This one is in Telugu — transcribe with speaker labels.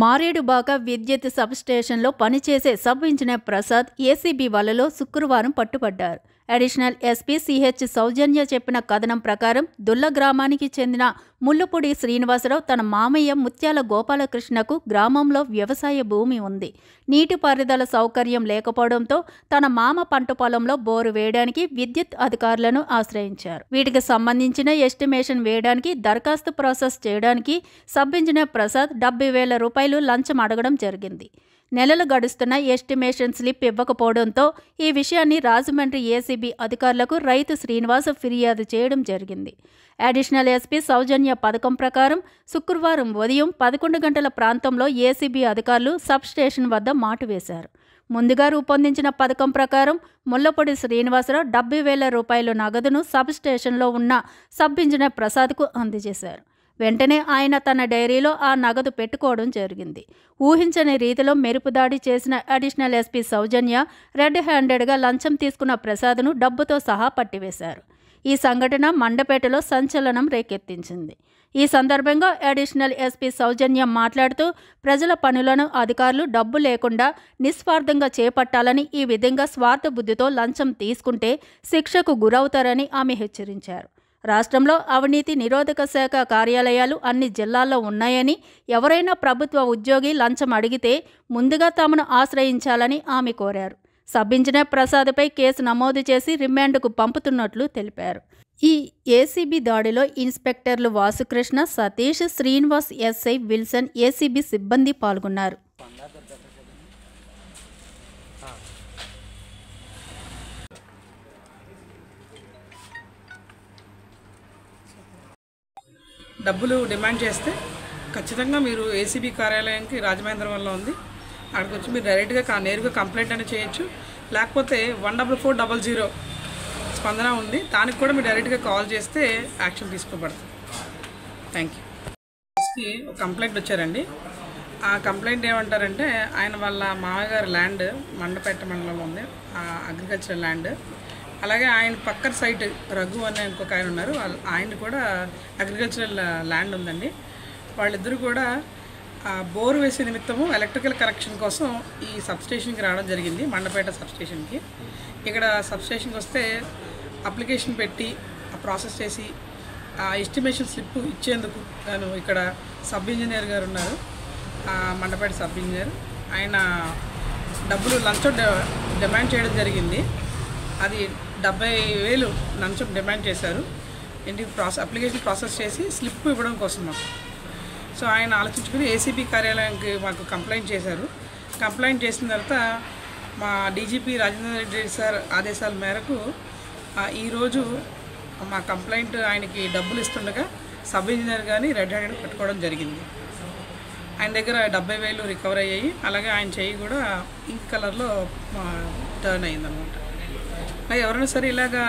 Speaker 1: మారేడుబాక విద్యుత్ సబ్స్టేషన్లో పనిచేసే సబ్ ఇంజనీర్ ప్రసాద్ ఏసీబీ వలలో శుక్రవారం పట్టుబడ్డారు. అడిషనల్ ఎస్పీ సిహెచ్ సౌజన్య చెప్పిన కథనం ప్రకారం దుల్ల గ్రామానికి చెందిన ముల్లుపూడి శ్రీనివాసరావు తన మామయ్య ముత్యాల గోపాలకృష్ణకు గ్రామంలో వ్యవసాయ భూమి ఉంది. నీటిపారుదల సౌకర్యం లేకపోవడంతో తన మామ పంట పొలంలో బోరు వేయడానికి విద్యుత్ అధికారులను ఆశ్రయించారు. వీటికి సంబంధించిన ఎస్టిమేషన్ వేయడానికి దరఖాస్తు ప్రాసెస్ చేయడానికి సబ్ ఇంజనీర్ ప్రసాద్ 70,000 రూపాయలు లంచం అడగడం జరిగింది. నెలలు గడుస్తున్న ఎస్టిమేషన్ స్లిప్ ఇవ్వకపోవడంతో ఈ విషయాన్ని రాజమండ్రి ఏసీబీ అధికారులకు రైతు శ్రీనివాస్ ఫిర్యాదు చేయడం జరిగింది. అడిషనల్ ఎస్పీ సౌజన్య పథకం ప్రకారం శుక్రవారం ఉదయం 11 గంటల ప్రాంతంలో ఏసీబీ అధికారులు సబ్స్టేషన్ వద్ద మాటు వేశారు. ముందుగా రూపొందించిన పథకం ప్రకారం ముల్లపూడి శ్రీనివాసరావు 70,000 రూపాయల నగదును సబ్స్టేషన్లో ఉన్న సబ్ ఇంజనీర్ ప్రసాద్కు అందజేశారు. వెంటనే ఆయన తన డైరీలో ఆ నగదు పెట్టుకోవడం జరిగింది. ఊహించని రీతిలో మెరుపు దాడి చేసిన అడిషనల్ ఎస్పీ సౌజన్య రెడ్ హ్యాండెడ్గా లంచం తీసుకున్న ప్రసాద్ను డబ్బుతో సహా పట్టివేశారు. ఈ సంఘటన మండపేటలో సంచలనం రేకెత్తించింది. ఈ సందర్భంగా అడిషనల్ ఎస్పీ సౌజన్య మాట్లాడుతూ ప్రజల పనులను అధికారులు డబ్బు లేకుండా నిస్వార్థంగా చేపట్టాలని, ఈ విధంగా స్వార్థ బుద్ధితో లంచం తీసుకుంటే శిక్షకు గురవుతారని ఆమె హెచ్చరించారు. రాష్ట్రంలో అవినీతి నిరోధక శాఖ కార్యాలయాలు అన్ని జిల్లాల్లో ఉన్నాయని, ఎవరైనా ప్రభుత్వ ఉద్యోగి లంచం అడిగితే ముందుగా తమను ఆశ్రయించాలని ఆమె కోరారు. సబ్ ఇంజనీర్ ప్రసాద్పై కేసు నమోదు చేసి రిమాండ్కు పంపుతున్నట్లు తెలిపారు. ఈ ఏసీబీ దాడిలో ఇన్స్పెక్టర్లు Vasukrishna, Satish, Srinivas, SI Wilson, ACB సిబ్బంది పాల్గొన్నారు.
Speaker 2: డబ్బులు డిమాండ్ చేస్తే ఖచ్చితంగా మీరు ఏసీబీ కార్యాలయానికి రాజమహేంద్రవరంలో ఉంది, అక్కడికి వచ్చి మీరు డైరెక్ట్గా నేరుగా కంప్లైంట్ అనేది చేయొచ్చు. లేకపోతే 14400 స్పందన ఉంది, దానికి కూడా మీరు డైరెక్ట్గా కాల్ చేస్తే యాక్షన్ తీసుకోబడుతుంది. Thank you. ఒక కంప్లైంట్ వచ్చారండి. ఆ కంప్లైంట్ ఏమంటారంటే, ఆయన వాళ్ళ మామగారి ల్యాండ్ మండపేట మండలంలో ఉంది, అగ్రికల్చర్ ల్యాండ్. అలాగే ఆయన పక్కన సైట్ రఘు అనే ఇంకొక ఆయన ఉన్నారు, ఆయన కూడా అగ్రికల్చరల్ ల్యాండ్ ఉందండి. వాళ్ళిద్దరూ కూడా బోరు వేసే నిమిత్తము ఎలక్ట్రికల్ కనెక్షన్ కోసం ఈ సబ్స్టేషన్కి రావడం జరిగింది, మండపేట సబ్స్టేషన్కి. ఇక్కడ సబ్స్టేషన్కి వస్తే అప్లికేషన్ పెట్టి ప్రాసెస్ చేసి ఎస్టిమేషన్ స్లిప్ ఇచ్చేందుకు నేను ఇక్కడ సబ్ ఇంజనీర్ గారు ఉన్నారు, మండపేట సబ్ ఇంజనీర్. ఆయన డబ్బులు లంచం డిమాండ్ చేయడం జరిగింది. అది 70,000 లంచం డిమాండ్ చేశారు. ఇంటికి అప్లికేషన్ ప్రాసెస్ చేసి స్లిప్ ఇవ్వడం కోసం మాకు. సో ఆయన ఆలోచించుకుని ఏసీబీ కార్యాలయానికి మాకు కంప్లైంట్ చేశారు. కంప్లైంట్ చేసిన తర్వాత మా డీజీపీ రాజేంద్ర రెడ్డి సార్ ఆదేశాల మేరకు ఈరోజు మా కంప్లైంట్ ఆయనకి డబ్బులు ఇస్తుండగా సబ్ ఇంజనీర్ కానీ రెడ్ హ్యాండెడ్ పెట్టుకోవడం జరిగింది. ఆయన దగ్గర 70,000 రికవర్ అయ్యాయి. అలాగే ఆయన చెయ్యి కూడా పింక్ కలర్లో టర్న్ అయిందనమాట. ఎవరైనా సరే ఇలాగా